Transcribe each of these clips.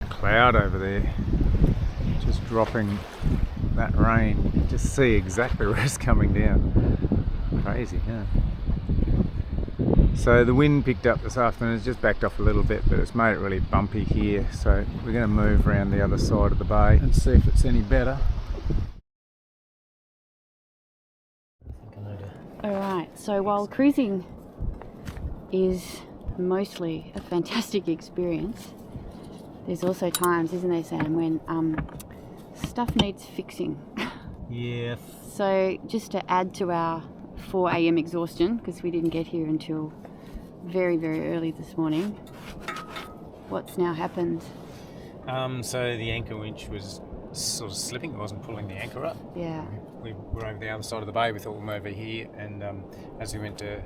Cloud over there, just dropping that rain. You can just see exactly where it's coming down. Crazy, huh? So the wind picked up this afternoon. It's just backed off a little bit, but it's made it really bumpy here. So we're going to move around the other side of the bay and see if it's any better. Alright, so while cruising is mostly a fantastic experience, there's also times, isn't there, Sam, when stuff needs fixing. Yes. So just to add to our 4 a.m. exhaustion, because we didn't get here until very, very early this morning, what's now happened? So the anchor winch was sort of slipping. It wasn't pulling the anchor up. Yeah. We were over the other side of the bay. We thought we'd move over here, and as we went to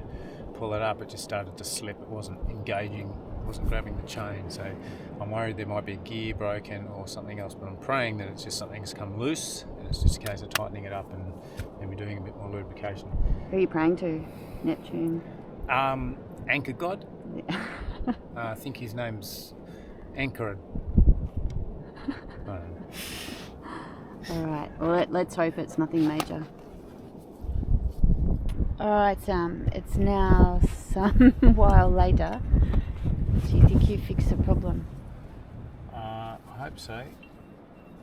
pull it up, it just started to slip. It wasn't engaging, it wasn't grabbing the chain. So I'm worried there might be a gear broken or something else, but I'm praying that it's just something's come loose and it's just a case of tightening it up and maybe doing a bit more lubrication. Who are you praying to? Neptune? Anchor God. Yeah. I think his name's Anchorage. I don't know. Alright, well let's hope it's nothing major. Alright Sam, it's now some while later. Do you think you fixed the problem? I hope so.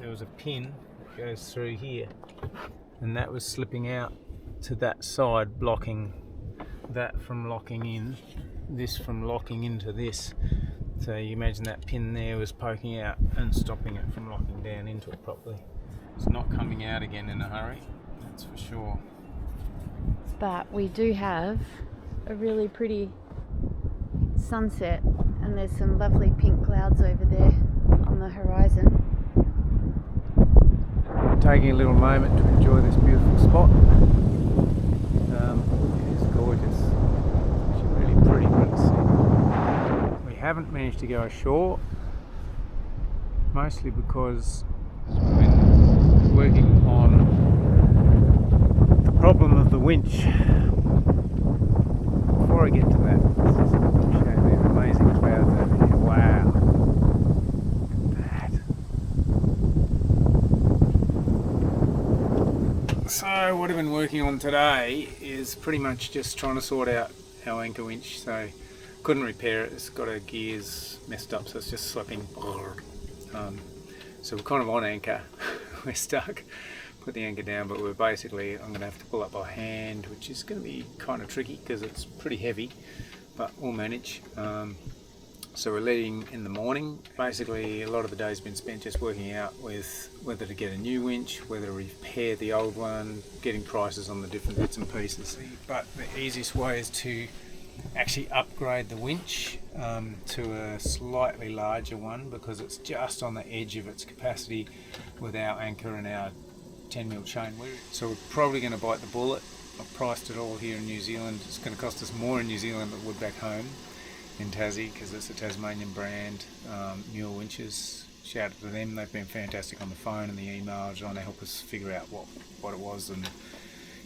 There was a pin that goes through here, and that was slipping out to that side, blocking that from locking in, this from locking into this. So you imagine that pin there was poking out and stopping it from locking down into it properly. It's not coming out again in a hurry, that's for sure. But we do have a really pretty sunset, and there's some lovely pink clouds over there on the horizon. Taking a little moment to enjoy this beautiful spot. It's gorgeous. It's really pretty to see. We haven't managed to go ashore, mostly because we've been working on the problem of the winch. Before I get to that, let's just show you these amazing clouds over here. Wow! Look at that. So what I've been working on today is pretty much just trying to sort out our anchor winch. So couldn't repair it. It's got our gears messed up, so it's just slipping. So we're kind of on anchor. We're stuck. Put the anchor down, but I'm going to have to pull up by hand, which is going to be kind of tricky because it's pretty heavy, but we'll manage. So we're leaving in the morning. Basically, a lot of the day's been spent just working out with whether to get a new winch, whether to repair the old one, getting prices on the different bits and pieces. But the easiest way is to actually upgrade the winch to a slightly larger one, because it's just on the edge of its capacity with our anchor and our 10mm chain. So we're probably going to bite the bullet. I've priced it all here in New Zealand. It's going to cost us more in New Zealand than it would back home in Tassie, because it's a Tasmanian brand. Mule Winches, shout out to them. They've been fantastic on the phone and the email, trying to help us figure out what it was and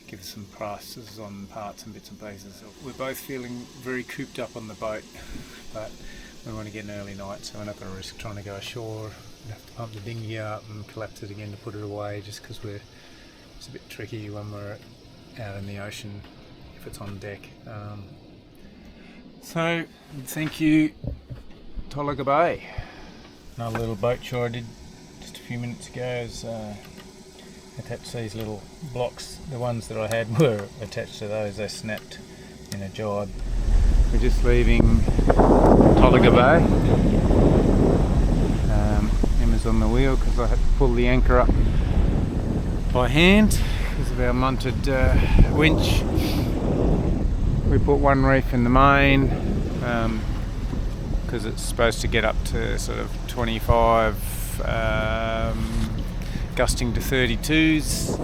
give us some prices on parts and bits and pieces. So we're both feeling very cooped up on the boat, but we want to get an early night, so we're not going to risk trying to go ashore. We'll have to pump the dinghy up and collapse it again to put it away, just because it's a bit tricky when we're out in the ocean if it's on deck. So thank you, Tolaga Bay. Another little boat chore I did just a few minutes ago is attached to these little blocks. The ones that I had were attached to those. They snapped in a jibe. We're just leaving Tolaga Bay. Emma's on the wheel because I had to pull the anchor up by hand because of our munted winch. We put one reef in the main because it's supposed to get up to sort of 25, gusting to 32s,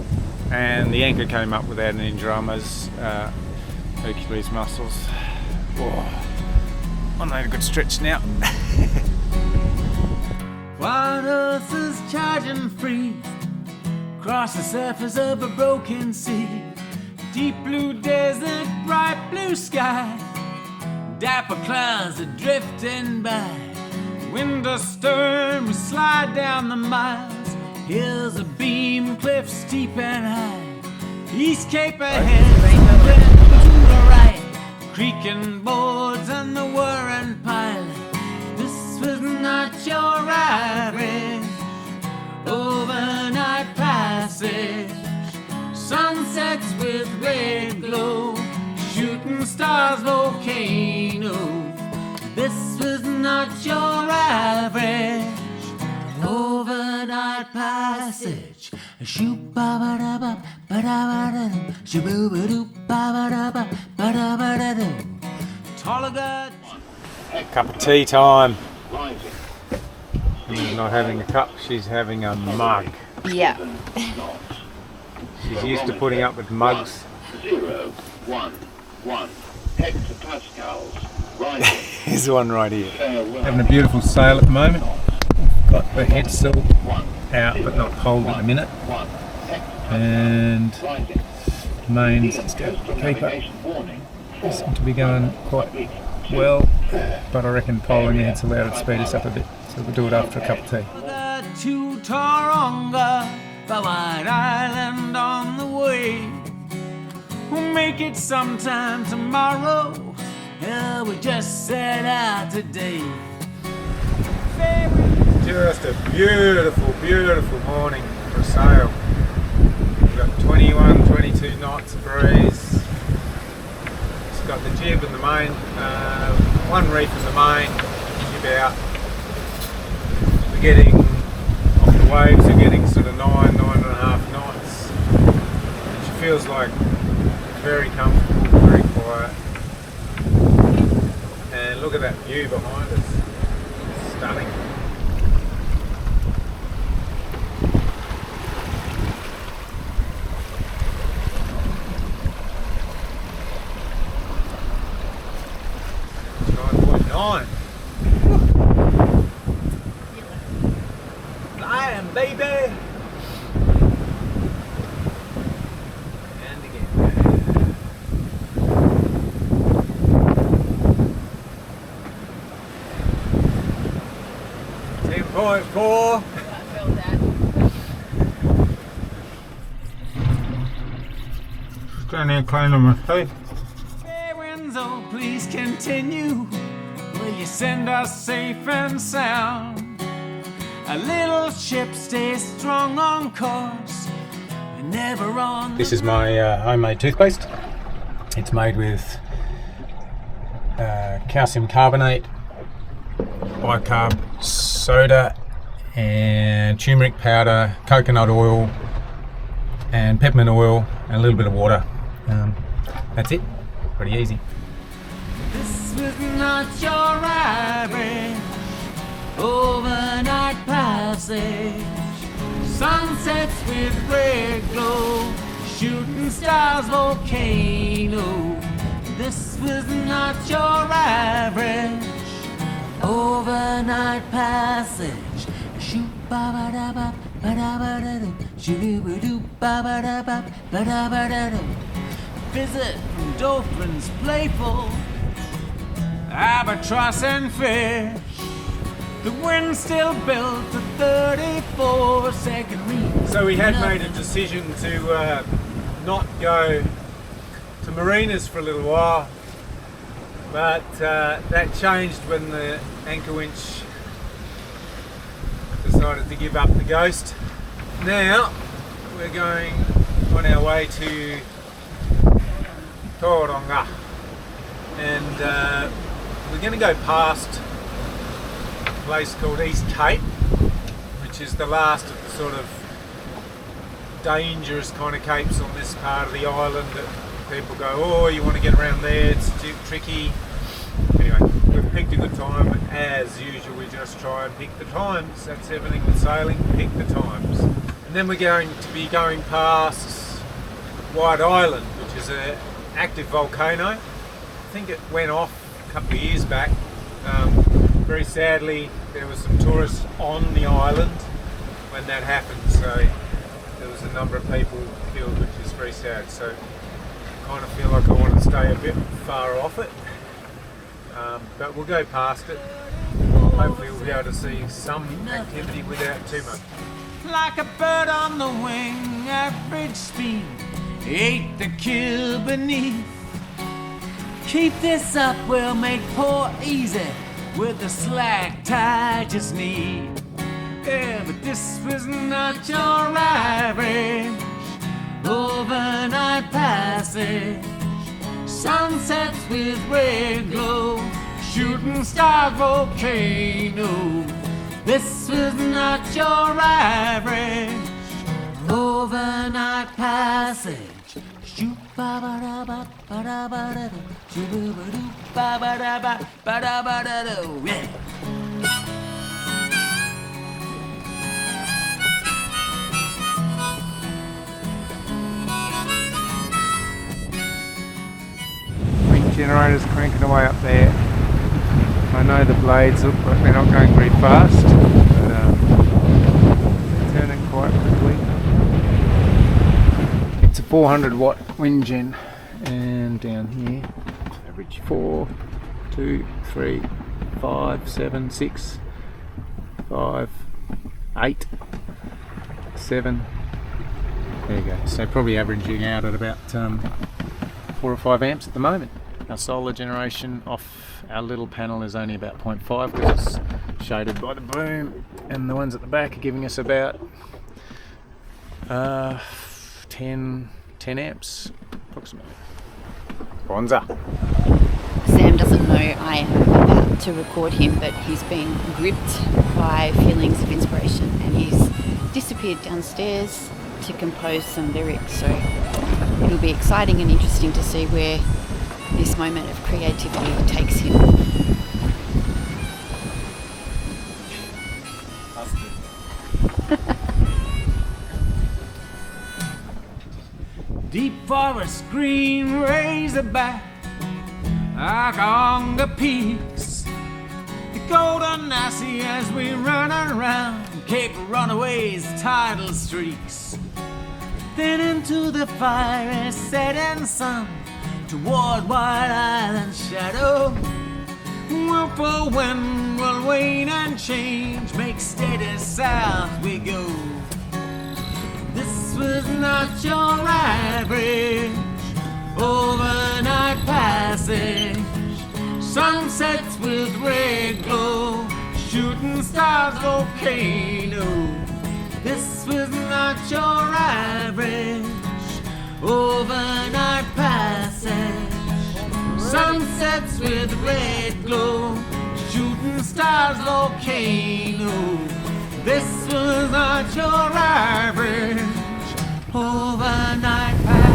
and the anchor came up without any dramas. Hercules muscles. Oh, I need a good stretch now. While Earth is charging free across the surface of a broken sea. Deep blue desert, bright blue sky, dapper clouds are drifting by. Wind astern, we slide down the miles. Hills of beam, cliffs steep and high. East Cape ahead, wind to the right. Creaking boards and the whirring pilot. This was not your average overnight passage. Sunsets with red glow, shooting stars, volcano. This was not your average overnight passage. Shoot ba ba da ba ba da ba da do. Shoo ba doo ba ba da ba do. Tolaga. Cup of tea time. She's not having a cup, she's having a mug. Yeah. She's used to putting up with mugs. 0, 1, 1 hectopascals. Rising. Here's one right here. Farewell. Having a beautiful sail at the moment. Got the head sail out but not cold at the minute. 1 And rising. mains just out the keeper. They seem to be going quite well, but I reckon poling the head's allowed to speed us up a bit, so we'll do it after a cup of tea. To Tauranga, by White Island on the way. We'll make it sometime tomorrow. Yeah, we just set out today. Just a beautiful, beautiful morning for a sail. We've got 21, 22 knots of breeze. It's got the jib and the main, one reef in the main, jib out. We're getting, off the waves, we're getting sort of 9.5 knots, which feels like very comfortable, very quiet. And look at that view behind us, stunning. Flying, baby! And again. 10.4. Just down there cleaning my teeth. Hey, winds, oh, please continue. Will you send us safe and sound? A little ship stays strong on course, and never on. This is my homemade toothpaste. It's made with calcium carbonate, bicarb soda, and turmeric powder, coconut oil, and peppermint oil, and a little bit of water. That's it. Pretty easy. This was not your average overnight passage. Sunsets with red glow, shooting stars, volcano. This was not your average overnight passage. Shoot ba ba da ba ba da ba da do. Shoo ba doo ba ba da ba ba da ba da do. Visit from dolphins playful, albatross and fish. The wind still built a 34-second reef. So we had made a decision to not go to marinas for a little while, but that changed when the anchor winch decided to give up the ghost. Now we're going on our way to Tauranga, and we're going to go past a place called East Cape, which is the last of the sort of dangerous kind of capes on this part of the island that people go, oh, you want to get around there, it's too tricky. Anyway, we've picked a good time. As usual, we just try and pick the times. That's everything with sailing, pick the times. And then we're going to be going past White Island, which is an active volcano. I think it went off a couple of years back. very sadly, there were some tourists on the island when that happened, so there was a number of people killed, which is very sad. So I kind of feel like I want to stay a bit far off it, but we'll go past it. Hopefully we'll be able to see some activity without too much. Like a bird on the wing, average speed, 8 to kill beneath. Keep this up, we'll make poor easy with the slack tide just need. Yeah, but this was not your average overnight passage. Sunsets with red glow, shooting star volcano. This was not your average overnight passage. Shoot ba ba da ba ba da ba da do. Shoot ba do ba ba da ba da do. Yeah. Wind generator's cranking away up there. I know the blades look like they're not going very fast, but they're turning quite quickly. It's a 400 watt wind gen, and down here, average 4, 2, 3, 5, 7, 6, 5, 8, 7. There you go. So probably averaging out at about 4 or 5 amps at the moment. Our solar generation off our little panel is only about 0.5 because it's shaded by the boom, and the ones at the back are giving us about 10 amps approximately. Bonza. Sam doesn't know I am about to record him, but he's been gripped by feelings of inspiration and he's disappeared downstairs to compose some lyrics, so it'll be exciting and interesting to see where this moment of creativity takes him. Deep forest green razorback, Tauranga peaks, the golden Nassy as we run around Cape Runaways tidal streaks. Then into the fiery setting sun, toward White Island shadow. Whirlpool wind will wane and change, make steady south we go. This was not your average overnight passage. Sunsets with red glow, shooting stars volcano. This was not your average overnight passage. Sunsets with red glow, shooting stars volcano. This was not your average overnight passage.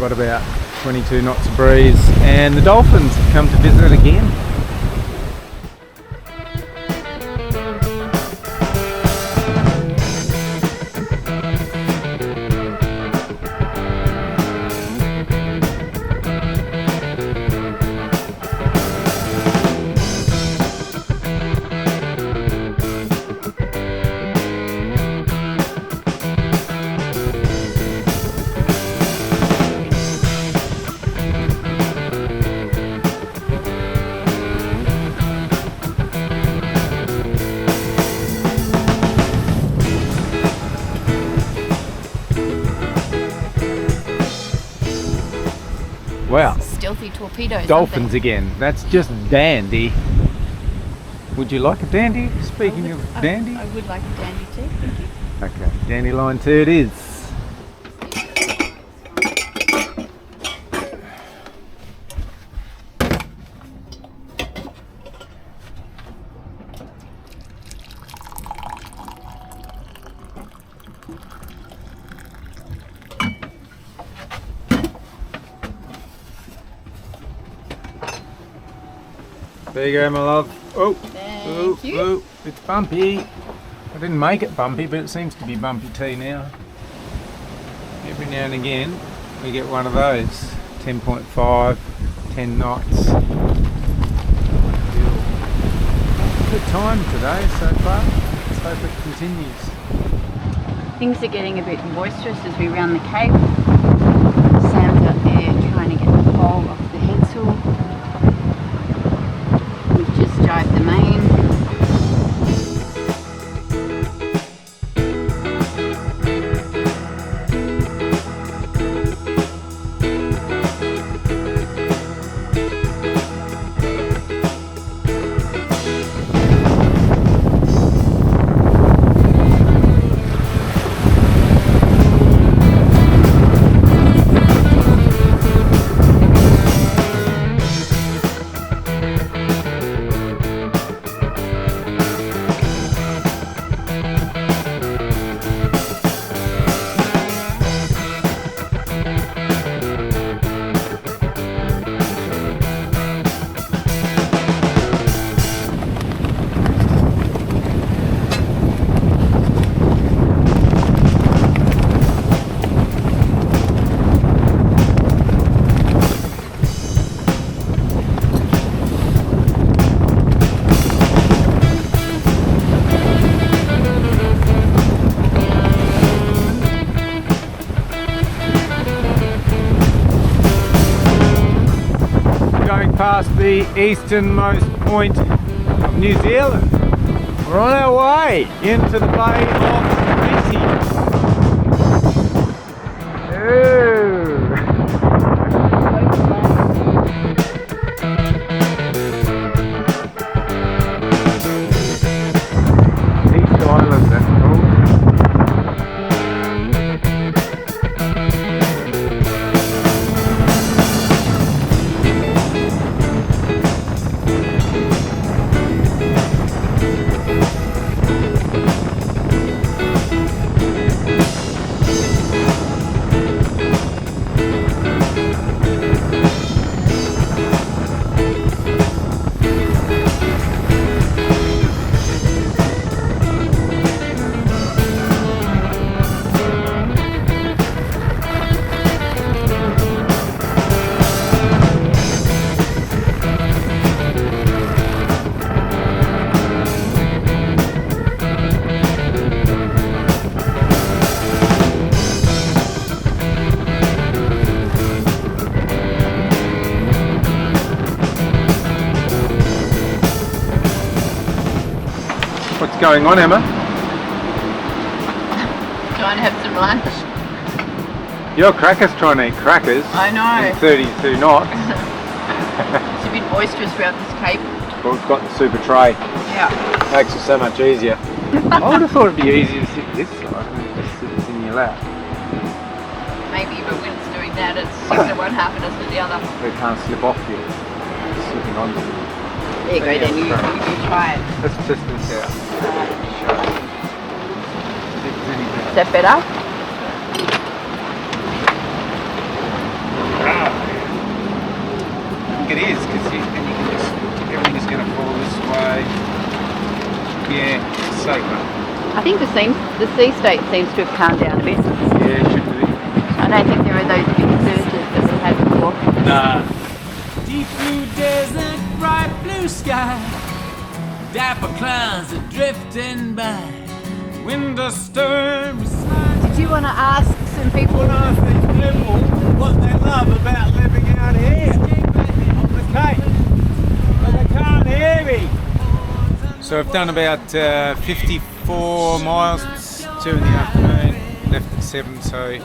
got about 22 knots of breeze, and the dolphins have come to visit again. Wow, Stealthy torpedoes. dolphins again. That's just dandy. Would you like a dandy? Speaking of dandy. I would like a dandy too, thank you. Okay, dandelion 2 it is. There you go, my love. Oh, Thank you. oh, it's bumpy. I didn't make it bumpy, but it seems to be bumpy tea now. Every now and again, we get one of those. 10.5, 10 knots. Good time today so far. Let's hope it continues. Things are getting a bit boisterous as we round the cape. Sam's out there trying to get the pole off the headsail. We've just jived the main. Past the easternmost point of New Zealand. We're on our way into the Bay of Winch. East Island, that's cool. What's going on, Emma? Trying to have some lunch. Your cracker's trying to eat crackers. I know. In 32 knots. It's a bit boisterous around this cape. But we've got the super tray. Yeah. Makes it so much easier. I would have thought it'd be easier to sit this side and it just sits in your lap. Maybe, but when it's doing that, it won't happen as with the other. It can't slip off you. It's slipping onto you. There you go, then you try it. Let's test this out. Is that better? safer. I think the sea state seems to have calmed down a bit. Yeah, it should do. I don't think there are those big surges that we had before. Nah. Deep blue desert, bright blue sky, dapper clouds are drifting by, wind disturbs. Did you want to ask some people? Ask these people what they love about living out here on the Cape, but they can't hear me. So I've done about 54 miles, 2 in the afternoon, left at 7, so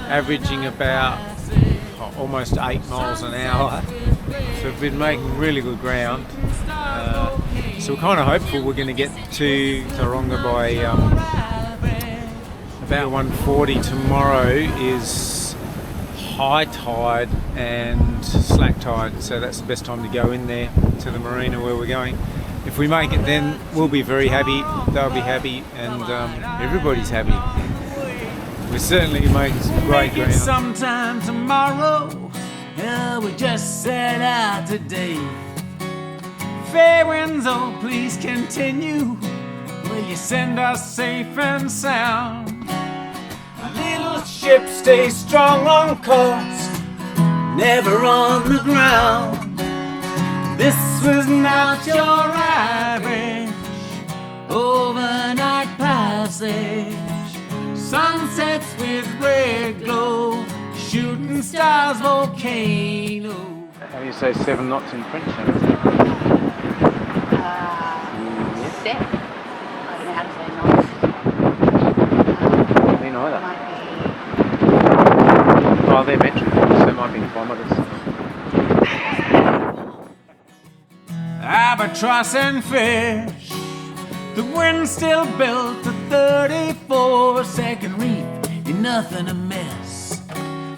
averaging about almost 8 miles an hour. So we've been making really good ground. So we're kind of hopeful we're going to get to Tauranga by about 1:40. Tomorrow is high tide and slack tide, so that's the best time to go in there to the marina where we're going. If we make it, then we'll be very happy, they'll be happy, and everybody's happy. We're certainly making some great ground. Sometime tomorrow, yeah, we just set out today. Fair winds, oh please continue. Will you send us safe and sound? Our little ship stays strong on course, never on the ground. This was not your average overnight passage. Sunsets with red glow, shooting stars, volcano. How do you say 7 knots in French? Step. I don't know how to say knots. Me neither. Might Oh, they're metric, so it might be kilometres. Albatross and fish, the wind still built a 34-second reef, ain't nothing to miss.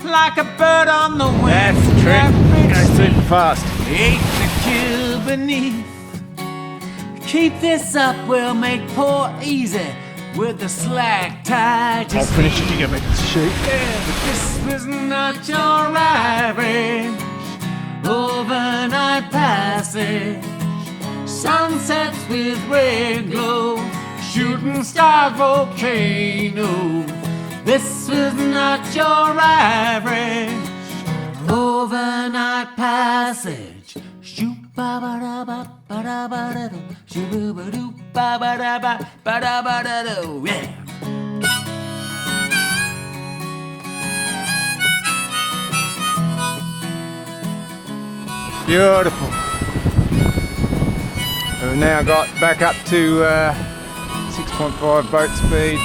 Like a bird on the wing, That's the trick. Go super fast. ate the kill beneath. Keep this up, we'll make port easy with the slack tide. I'll finish it, you go back to the sheet. Yeah, but this was not your average overnight passage. Sunsets with red glow, shooting star, volcano. This was not your average overnight passage. Shoot ba ba da ba ba da ba da do, shoot ba ba do ba ba da do, yeah. Beautiful. We've now got back up to 6.5 boat speed.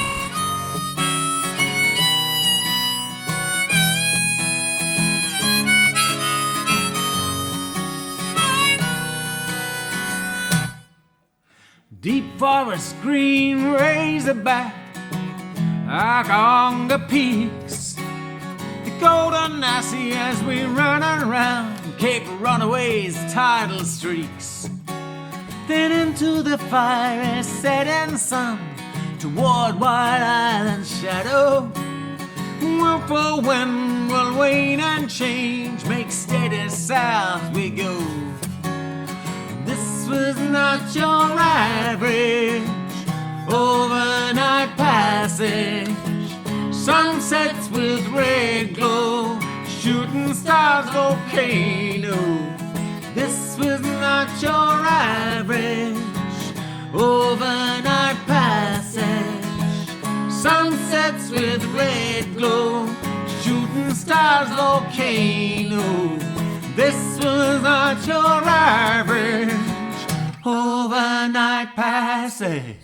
Deep forest, green razorback, Tauranga peaks, the golden icy as we run around Cape Runaways tidal streaks. Then into the fiery setting sun, toward White Island shadow. Whirlpool wind will wane and change, make steady south we go. This was not your average overnight passage. Sunsets with red glow, shooting stars, volcano. This was not your average overnight passage. Sunsets with red glow, shooting stars, volcano. This was not your average overnight passage.